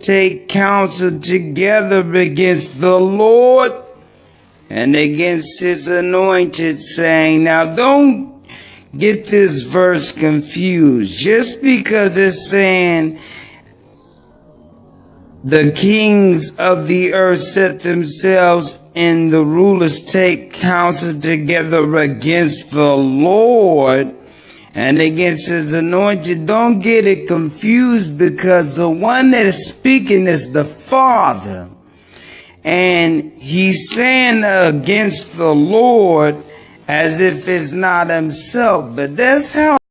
take counsel together against the Lord and against his anointed, saying, now don't get this verse confused. Just because it's saying the kings of the earth set themselves and the rulers take counsel together against the Lord and against his anointed, don't get it confused, because the one that is speaking is the Father. And he's saying against the Lord as if it's not himself. But that's how